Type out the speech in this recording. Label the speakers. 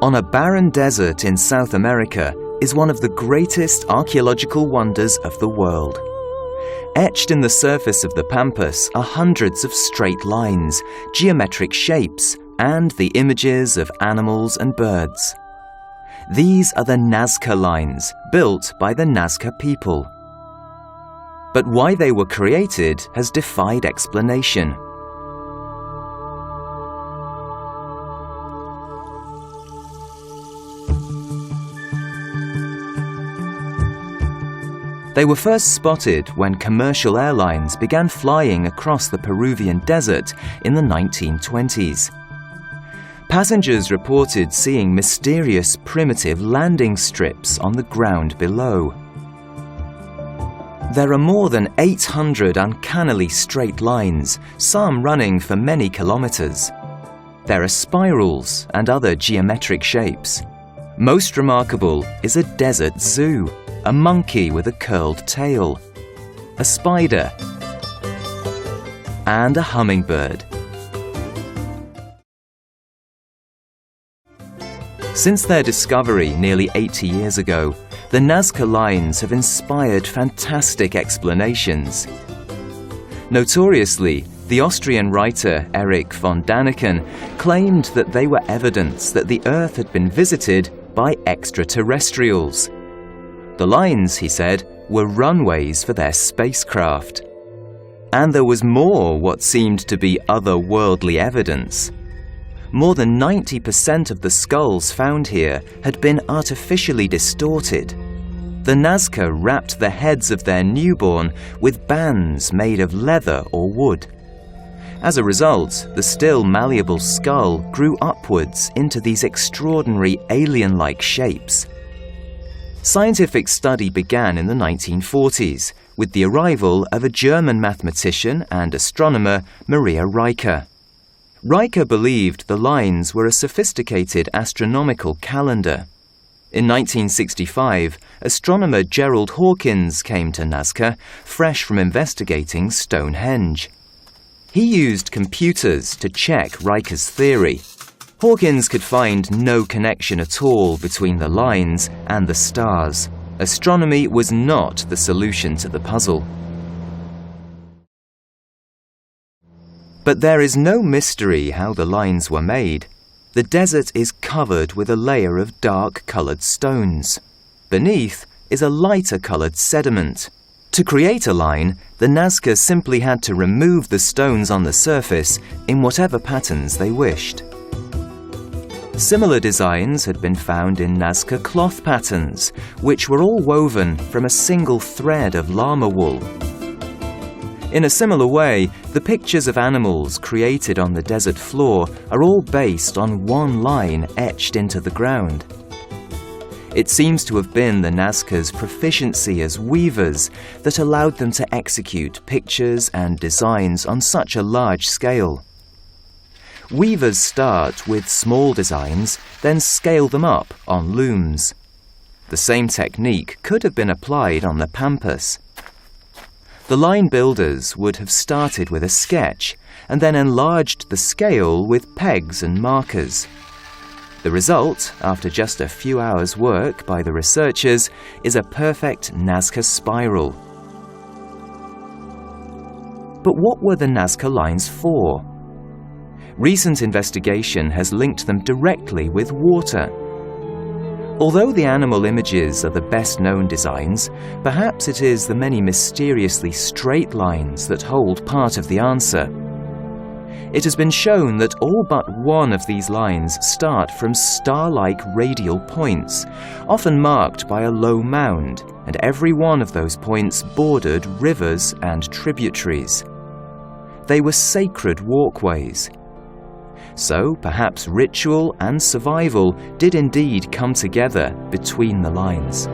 Speaker 1: on a barren desert in South America is one of the greatest archaeological wonders of the world. Etched in the surface of the pampas are hundreds of straight lines, geometric shapes, and the images of animals and birds. These are the Nazca lines, built by the Nazca people. But why they were created has defied explanation. They were first spotted when commercial airlines began flying across the Peruvian desert in the 1920s. Passengers reported seeing mysterious primitive landing strips on the ground below. There are more than 800 uncannily straight lines, some running for many kilometers. There are spirals and other geometric shapes. Most remarkable is a desert zoo, a monkey with a curled tail, a spider, and a hummingbird. Since their discovery nearly 80 years ago, the Nazca lines have inspired fantastic explanations. Notoriously, the Austrian writer Erich von Däniken claimed that they were evidence that the Earth had been visited by extraterrestrials. The lines, he said, were runways for their spacecraft. And there was more what seemed to be otherworldly evidence. More than 90% of the skulls found here had been artificially distorted. The Nazca wrapped the heads of their newborn with bands made of leather or wood. As a result, the still malleable skull grew upwards into these extraordinary alien-like shapes. Scientific study began in the 1940s with the arrival of a German mathematician and astronomer, Maria Reiche. Reiche believed the lines were a sophisticated astronomical calendar. In 1965, astronomer Gerald Hawkins came to Nazca, fresh from investigating Stonehenge. He used computers to check Reiche's theory. Hawkins could find no connection at all between the lines and the stars. Astronomy was not the solution to the puzzle. But there is no mystery how the lines were made. The desert is covered with a layer of dark-colored stones. Beneath is a lighter-colored sediment. To create a line, the Nazca simply had to remove the stones on the surface in whatever patterns they wished. Similar designs had been found in Nazca cloth patterns, which were all woven from a single thread of llama wool. In a similar way, the pictures of animals created on the desert floor are all based on one line etched into the ground. It seems to have been the Nazca's proficiency as weavers that allowed them to execute pictures and designs on such a large scale. Weavers start with small designs, then scale them up on looms. The same technique could have been applied on the pampas. The line builders would have started with a sketch and then enlarged the scale with pegs and markers. The result, after just a few hours' work by the researchers, is a perfect Nazca spiral. But what were the Nazca lines for? Recent investigation has linked them directly with water. Although the animal images are the best-known designs, perhaps it is the many mysteriously straight lines that hold part of the answer. It has been shown that all but one of these lines start from star-like radial points, often marked by a low mound, and every one of those points bordered rivers and tributaries. They were sacred walkways. So perhaps ritual and survival did indeed come together between the lines.